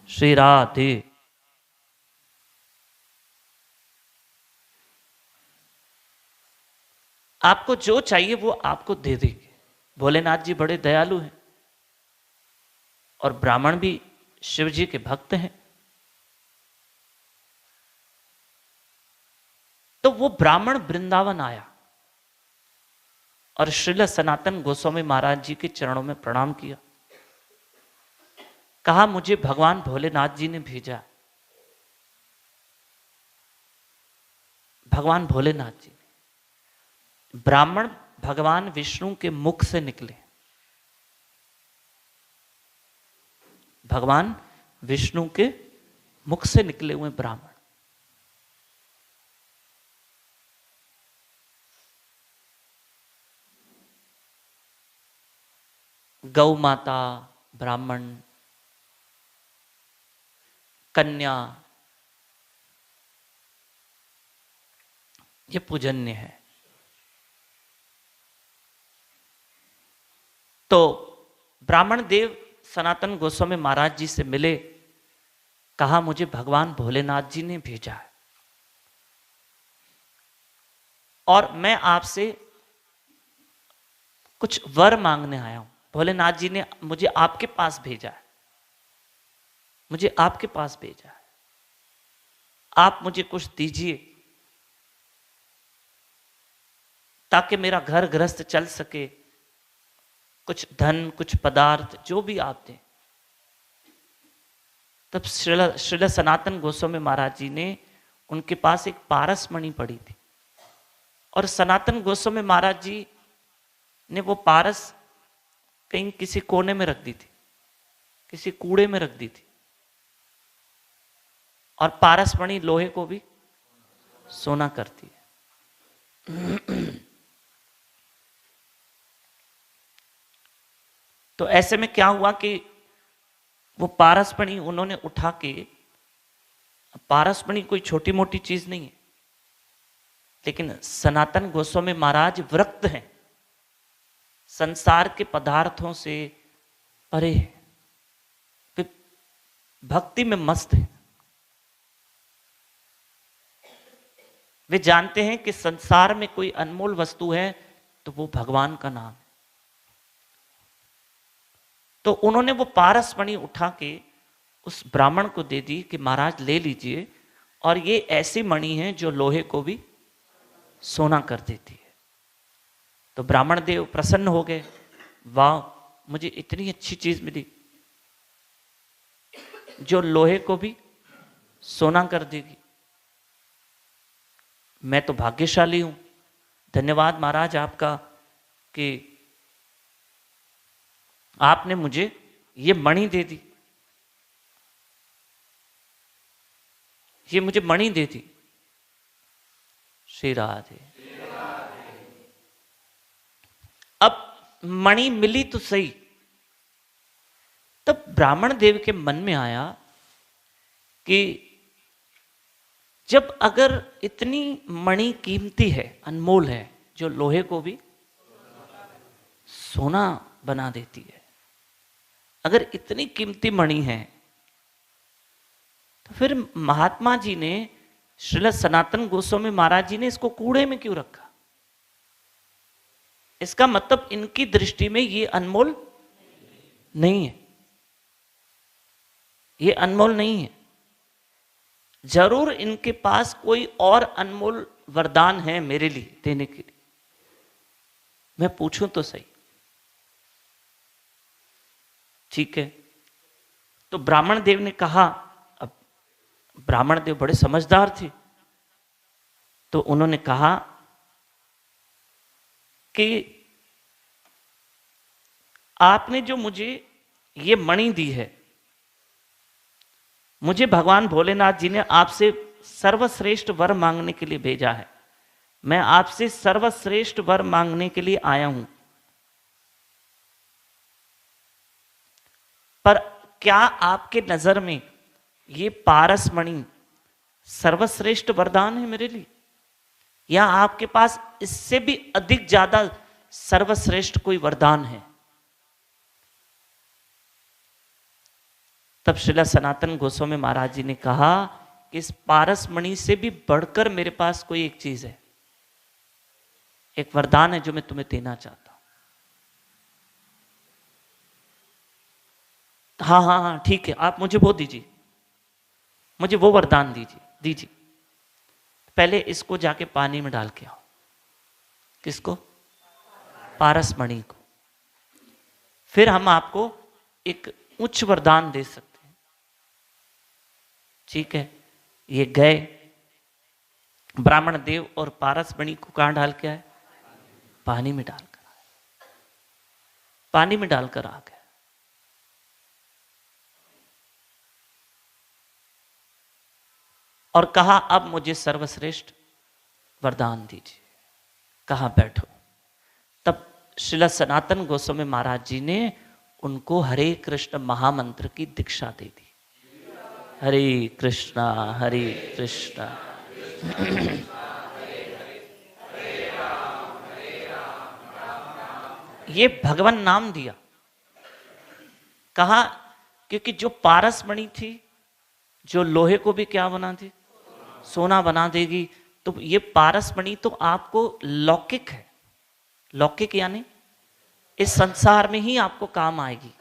श्री राधे। आपको जो चाहिए वो आपको दे देंगे। भोलेनाथ जी बड़े दयालु हैं, और ब्राह्मण भी शिव जी के भक्त हैं। तो वो ब्राह्मण वृंदावन आया और श्रील सनातन गोस्वामी महाराज जी के चरणों में प्रणाम किया, कहा मुझे भगवान भोलेनाथ जी ने भेजा। भगवान भोलेनाथ जी, ब्राह्मण भगवान विष्णु के मुख से निकले। भगवान विष्णु के मुख से निकले हुए ब्राह्मण। गौ माता, ब्राह्मण, कन्या, ये पूजन्य है। तो ब्राह्मण देव सनातन गोस्वामी महाराज जी से मिले, कहा मुझे भगवान भोलेनाथ जी ने भेजा है, और मैं आपसे कुछ वर मांगने आया हूं। भोलेनाथ जी ने मुझे आपके पास भेजा है, मुझे आपके पास भेजा है, आप मुझे कुछ दीजिए ताकि मेरा घर गृहस्थ चल सके, कुछ धन, कुछ पदार्थ, जो भी आप दें। तब श्रील सनातन गोस्वामी महाराज जी ने, उनके पास एक पारस मणि पड़ी थी, और सनातन गोस्वामी महाराज जी ने वो पारस कहीं किसी कोने में रख दी थी, किसी कूड़े में रख दी थी। और पारस मणि लोहे को भी सोना करती है। तो ऐसे में क्या हुआ कि वो पारसमणि उन्होंने उठा के, पारसमणि कोई छोटी मोटी चीज नहीं है, लेकिन सनातन गोस्वामी महाराज विरक्त हैं, संसार के पदार्थों से परे हैं, भक्ति में मस्त हैं। वे जानते हैं कि संसार में कोई अनमोल वस्तु है तो वो भगवान का नाम है। तो उन्होंने वो पारस मणि उठा के उस ब्राह्मण को दे दी कि महाराज ले लीजिए, और ये ऐसी मणि है जो लोहे को भी सोना कर देती है। तो ब्राह्मण देव प्रसन्न हो गए, वाह, मुझे इतनी अच्छी चीज मिली जो लोहे को भी सोना कर देगी, मैं तो भाग्यशाली हूं, धन्यवाद महाराज आपका कि आपने मुझे ये मणि दे दी, ये मुझे मणि दे दी। श्री राधे। अब मणि मिली तो सही, तब ब्राह्मण देव के मन में आया कि जब अगर इतनी मणि कीमती है, अनमोल है, जो लोहे को भी सोना बना देती है, अगर इतनी कीमती मणि है तो फिर महात्मा जी ने, श्रील सनातन गोस्वामी महाराज जी ने इसको कूड़े में क्यों रखा? इसका मतलब इनकी दृष्टि में ये अनमोल नहीं है, ये अनमोल नहीं है। जरूर इनके पास कोई और अनमोल वरदान है मेरे लिए देने के लिए, मैं पूछूं तो सही। ठीक है, तो ब्राह्मण देव ने कहा, अब ब्राह्मण देव बड़े समझदार थे, तो उन्होंने कहा कि आपने जो मुझे ये मणि दी है, मुझे भगवान भोलेनाथ जी ने आपसे सर्वश्रेष्ठ वर मांगने के लिए भेजा है, मैं आपसे सर्वश्रेष्ठ वर मांगने के लिए आया हूं, पर क्या आपके नजर में ये पारस मणि सर्वश्रेष्ठ वरदान है मेरे लिए, या आपके पास इससे भी अधिक ज्यादा सर्वश्रेष्ठ कोई वरदान है? तब श्रीला सनातन गोस्वामी महाराज जी ने कहा कि इस पारस मणि से भी बढ़कर मेरे पास कोई एक चीज है, एक वरदान है जो मैं तुम्हें देना चाहता हूं। हाँ हाँ हाँ ठीक है, आप मुझे वो दीजिए, मुझे वो वरदान दीजिए दीजिए। पहले इसको जाके पानी में डाल के आओ। किसको? पारस मणि को। फिर हम आपको एक उच्च वरदान दे सकते हैं। ठीक है, ये गए, ब्राह्मण देव और पारस मणि को कहां डाल के आए? पानी में डालकर आए, पानी में डालकर आ गए। और कहा अब मुझे सर्वश्रेष्ठ वरदान दीजिए। कहा बैठो। तब श्रील सनातन गोस्वामी महाराज जी ने उनको हरे कृष्ण महामंत्र की दीक्षा दे दी। हरे कृष्णा हरे कृष्णा ये भगवान नाम दिया। कहा क्योंकि जो पारस मणि थी, जो लोहे को भी क्या बना दी? सोना बना देगी। तो ये पारस मणि तो आपको लौकिक है, लौकिक यानी इस संसार में ही आपको काम आएगी।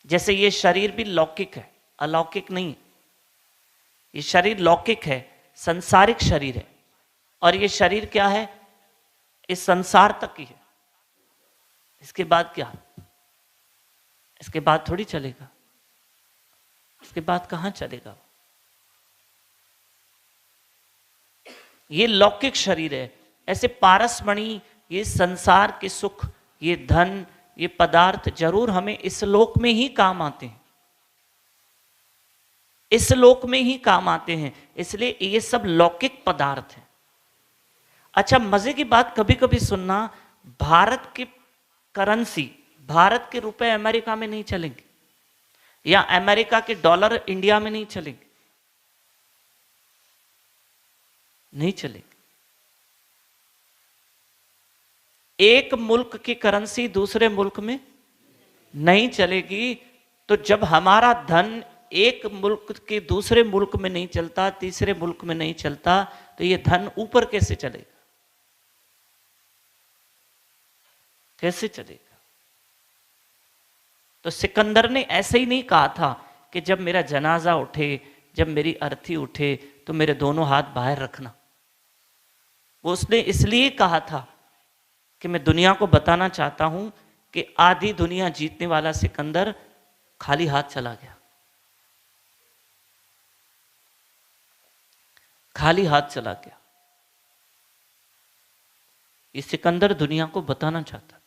जैसे ये शरीर भी लौकिक है, अलौकिक नहीं। ये शरीर लौकिक है, संसारिक शरीर है, और ये शरीर क्या है? इस संसार तक ही है। इसके बाद क्या? इसके बाद थोड़ी चलेगा, इसके बाद कहां चलेगा? ये लौकिक शरीर है। ऐसे पारस मणि, ये संसार के सुख, ये धन, ये पदार्थ जरूर हमें इस लोक में ही काम आते हैं, इस लोक में ही काम आते हैं, इसलिए ये सब लौकिक पदार्थ हैं। अच्छा, मजे की बात कभी कभी सुनना, भारत की करेंसी, भारत के रुपए अमेरिका में नहीं चलेंगे, या अमेरिका के डॉलर इंडिया में नहीं चलेंगे, नहीं चलेंगे। एक मुल्क की करेंसी दूसरे मुल्क में नहीं चलेगी, तो जब हमारा धन एक मुल्क के दूसरे मुल्क में नहीं चलता, तीसरे मुल्क में नहीं चलता, तो ये धन ऊपर कैसे चलेगा? कैसे चलेगा? तो सिकंदर ने ऐसे ही नहीं कहा था कि जब मेरा जनाजा उठे, जब मेरी अर्थी उठे, तो मेरे दोनों हाथ बाहर रखना। वो उसने इसलिए कहा था कि मैं दुनिया को बताना चाहता हूं कि आधी दुनिया जीतने वाला सिकंदर खाली हाथ चला गया, खाली हाथ चला गया। ये सिकंदर दुनिया को बताना चाहता था।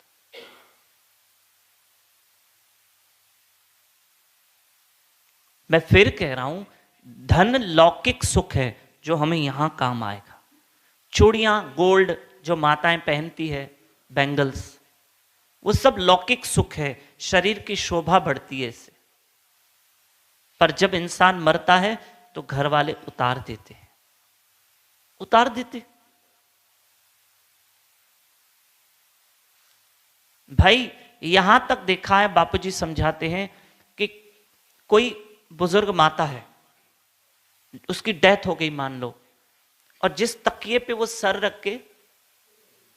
मैं फिर कह रहा हूं, धन लौकिक सुख है जो हमें यहां काम आएगा। चूड़ियां, गोल्ड जो माताएं पहनती है, बैंगल्स, वो सब लौकिक सुख है, शरीर की शोभा बढ़ती है इससे। पर जब इंसान मरता है तो घर वाले उतार देते हैं, उतार देते। भाई यहां तक देखा है, बापूजी समझाते हैं कि कोई बुजुर्ग माता है, उसकी डेथ हो गई मान लो, और जिस तकिए पे वो सर रख के,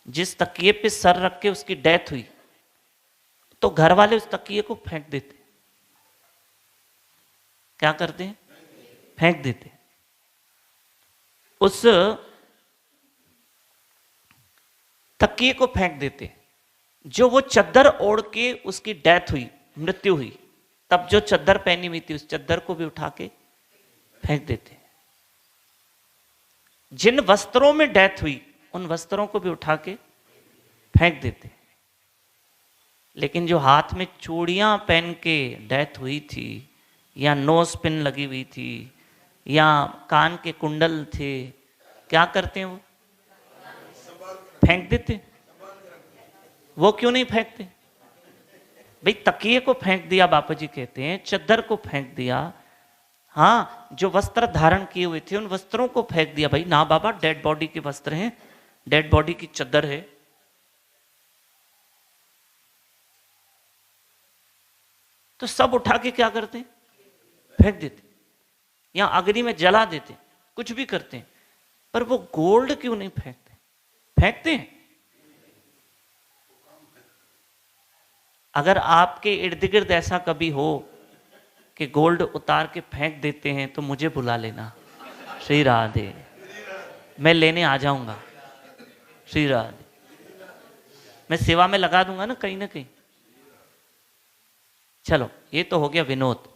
जिस तकिए पे सर रख के उसकी डेथ हुई, तो घर वाले उस तकिए को फेंक देते। क्या करते हैं? फेंक देते। उस तकिए को फेंक देते। जो वो चद्दर ओढ़ के उसकी डेथ हुई, मृत्यु हुई, तब जो चद्दर पहनी हुई थी, उस चद्दर को भी उठा के फेंक देते। जिन वस्त्रों में डेथ हुई, उन वस्त्रों को भी उठा के फेंक देते। लेकिन जो हाथ में चूड़ियां पहन के डेथ हुई थी, या नोज पिन लगी हुई थी, या कान के कुंडल थे, क्या करते हैं वो? फेंक देते। वो क्यों नहीं फेंकते? भाई तकिए को फेंक दिया, बापू जी कहते हैं, चद्दर को फेंक दिया, हाँ, जो वस्त्र धारण किए हुए थे उन वस्त्रों को फेंक दिया। भाई ना बाबा, डेड बॉडी के वस्त्र हैं, डेड बॉडी की चद्दर है। तो सब उठा के क्या करते हैं? फेंक देते, या अग्नि में जला देते, कुछ भी करते हैं। पर वो गोल्ड क्यों नहीं फेंकते? फेंकते हैं। अगर आपके इर्द गिर्द ऐसा कभी हो कि गोल्ड उतार के फेंक देते हैं, तो मुझे बुला लेना। श्री राधे, मैं लेने आ जाऊंगा। श्री राधे, मैं सेवा में लगा दूंगा ना कहीं ना कहीं। चलो, ये तो हो गया विनोद।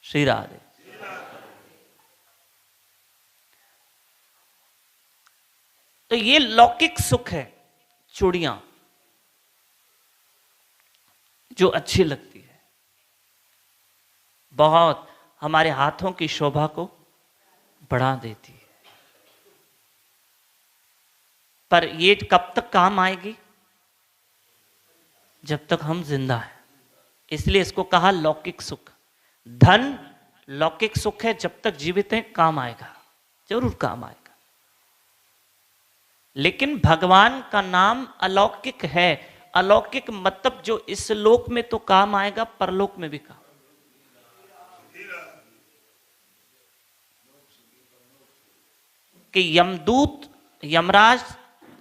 श्री राधे। तो ये लौकिक सुख है, चूड़ियां जो अच्छी लगती है, बहुत हमारे हाथों की शोभा को बढ़ा देती है। पर ये कब तक काम आएगी? जब तक हम जिंदा हैं। इसलिए इसको कहा लौकिक सुख। धन लौकिक सुख है, जब तक जीवित हैं काम आएगा, जरूर काम आएगा। लेकिन भगवान का नाम अलौकिक है। अलौकिक मतलब जो इस लोक में तो काम आएगा, परलोक में भी काम। कि यमदूत,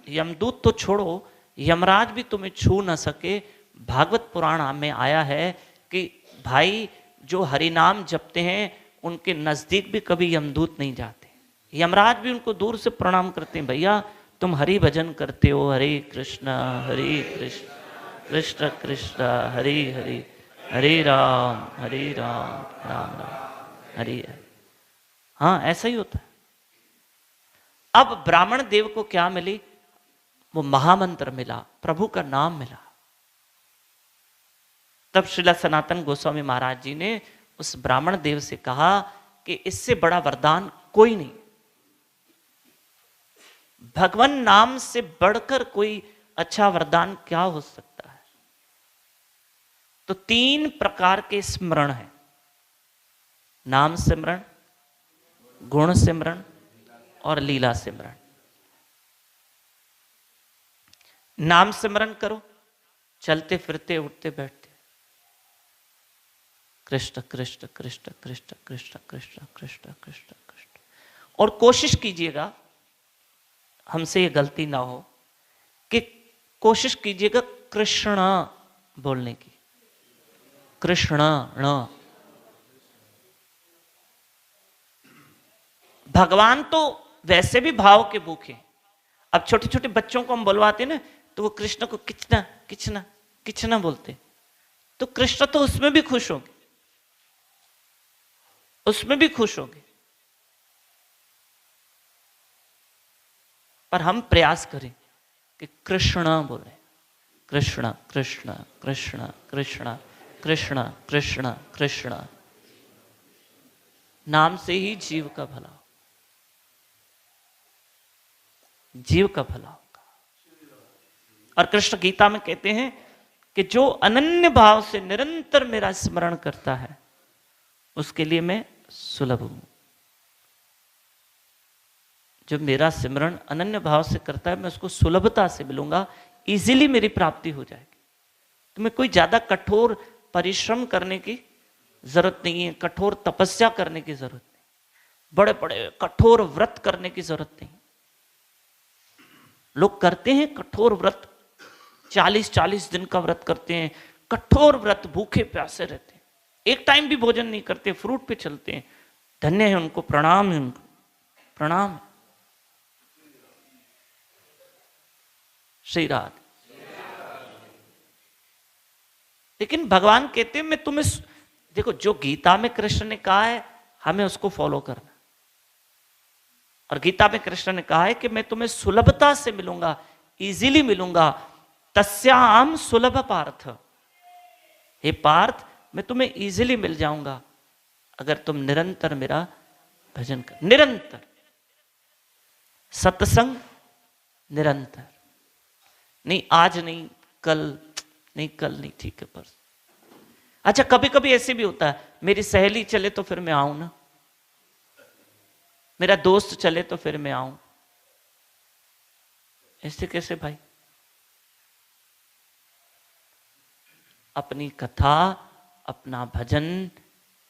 यमदूत तो छोड़ो, यमराज भी तुम्हें छू न सके। भागवत पुराण में आया है कि भाई जो हरिनाम जपते हैं उनके नजदीक भी कभी यमदूत नहीं जाते। यमराज भी उनको दूर से प्रणाम करते हैं, भैया तुम हरि भजन करते हो, हरे कृष्ण कृष्ण कृष्ण हरे हरे, हरे राम राम राम हरे हरे। हाँ, ऐसा ही होता है। अब ब्राह्मण देव को क्या मिली? वो महामंत्र मिला, प्रभु का नाम मिला। तब श्रीला सनातन गोस्वामी महाराज जी ने उस ब्राह्मण देव से कहा कि इससे बड़ा वरदान कोई नहीं। भगवान नाम से बढ़कर कोई अच्छा वरदान क्या हो सकता है? तो 3 प्रकार के स्मरण है। नाम सिमरण, गुण सिमरण और लीला सिमरण। नाम सिमरण करो, चलते फिरते उठते बैठते। कृष्ण कृष्ण कृष्ण कृष्ण कृष्ण कृष्ण कृष्ण कृष्ण कृष्ण। और कोशिश कीजिएगा, हमसे ये गलती ना हो कि कोशिश कीजिएगा कृष्ण बोलने की, कृष्ण न। भगवान तो वैसे भी भाव के भूखे। अब छोटे छोटे बच्चों को हम बुलवाते ना, तो वो कृष्ण को किचना किचना किचना बोलते, तो कृष्ण तो उसमें भी खुश होंगे, उसमें भी खुश होंगे। पर हम प्रयास करें कि कृष्ण बोले, कृष्ण कृष्ण कृष्ण कृष्ण कृष्ण कृष्ण कृष्ण। नाम से ही जीव का भला, जीव का भला होगा। और कृष्ण गीता में कहते हैं कि जो अनन्य भाव से निरंतर मेरा स्मरण करता है उसके लिए मैं सुलभ हूं। जो मेरा सिमरण अनन्य भाव से करता है मैं उसको सुलभता से मिलूंगा, इजीली मेरी प्राप्ति हो जाएगी। तो मैं कोई ज्यादा कठोर परिश्रम करने की जरूरत नहीं है, कठोर तपस्या करने की जरूरत नहीं, बड़े बड़े कठोर व्रत करने की जरूरत नहीं। लोग करते हैं कठोर व्रत, 40-40 दिन का व्रत करते हैं, कठोर व्रत, भूखे प्यासे रहते हैं, एक टाइम भी भोजन नहीं करते, फ्रूट पे चलते हैं। धन्य है उनको, प्रणाम है उनको, प्रणाम। श्री राधे। लेकिन भगवान कहते हैं मैं तुम्हें, देखो जो गीता में कृष्ण ने कहा है हमें उसको फॉलो करना। और गीता में कृष्ण ने कहा है कि मैं तुम्हें सुलभता से मिलूंगा, इजीली मिलूंगा। तस्याम सुलभ पार्थ, हे पार्थ मैं तुम्हें इजीली मिल जाऊंगा अगर तुम निरंतर मेरा भजन कर। निरंतर सत्संग, निरंतर नहीं, आज नहीं, कल नहीं, कल नहीं, ठीक है परसों। अच्छा कभी कभी ऐसे भी होता है, मेरी सहेली चले तो फिर मैं आऊं ना, मेरा दोस्त चले तो फिर मैं आऊं। ऐसे कैसे भाई? अपनी कथा, अपना भजन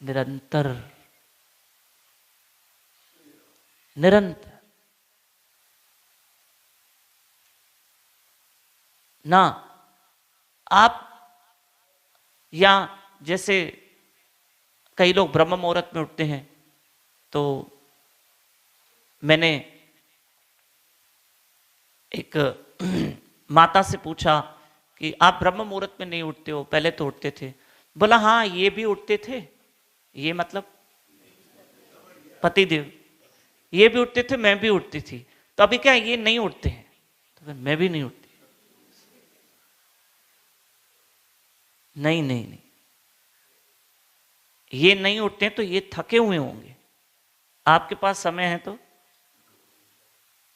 निरंतर, निरंतर ना। आप या जैसे कई लोग ब्रह्म मुहूर्त में उठते हैं, तो मैंने एक माता से पूछा कि आप ब्रह्म मुहूर्त में नहीं उठते हो, पहले तो उठते थे। बोला हाँ ये भी उठते थे, ये मतलब पतिदेव, ये भी उठते थे, मैं भी उठती थी, तो अभी क्या ये नहीं उठते हैं, तो फिर मैं भी नहीं उठती। नहीं नहीं नहीं, ये नहीं उठते तो ये थके हुए होंगे, आपके पास समय है तो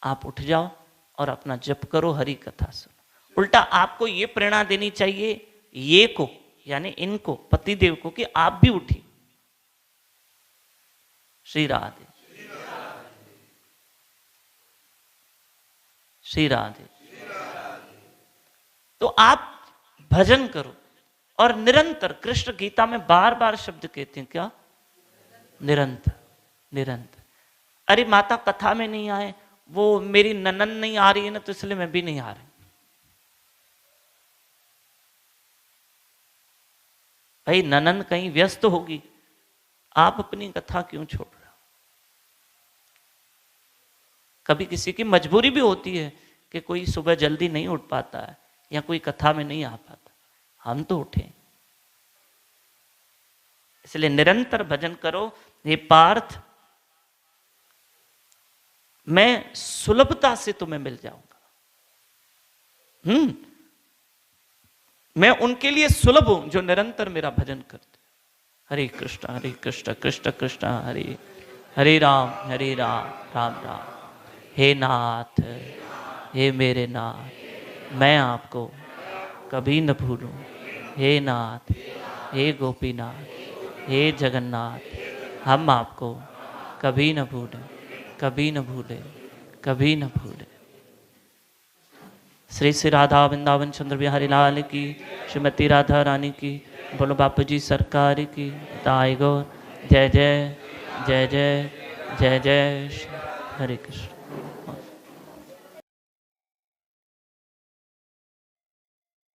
आप उठ जाओ और अपना जप करो, हरि कथा सुनो। उल्टा आपको ये प्रेरणा देनी चाहिए ये को, यानी इनको, पतिदेव को, कि आप भी उठिए। श्री राधे, श्री राधे। तो आप भजन करो और निरंतर, कृष्ण गीता में बार बार शब्द कहते हैं क्या? निरंतर, निरंतर। अरे माता कथा में नहीं आए, वो मेरी ननन नहीं आ रही है ना, तो इसलिए मैं भी नहीं आ रही। भाई ननन कहीं व्यस्त होगी, आप अपनी कथा क्यों छोड़ रहे हो? कभी किसी की मजबूरी भी होती है कि कोई सुबह जल्दी नहीं उठ पाता है या कोई कथा में नहीं आ पाता, हम तो उठे। इसलिए निरंतर भजन करो। हे पार्थ मैं सुलभता से तुम्हें मिल जाऊंगा। मैं उनके लिए सुलभ हूं जो निरंतर मेरा भजन करते। हरे कृष्ण कृष्ण कृष्ण हरे हरे, राम राम राम। हे नाथ, हे मेरे नाथ, मैं आपको कभी न भूलूं। हे नाथ, हे गोपीनाथ, हे जगन्नाथ, हम आपको कभी न भूलें, कभी न भूले, कभी न भूले। श्री श्री राधा वृंदावन चंद्र बिहारी लाल की, श्रीमती राधा रानी की, बोलो बापू जी सरकार की ताई गौर जय जय जय जय जय जय श्री हरे कृष्ण।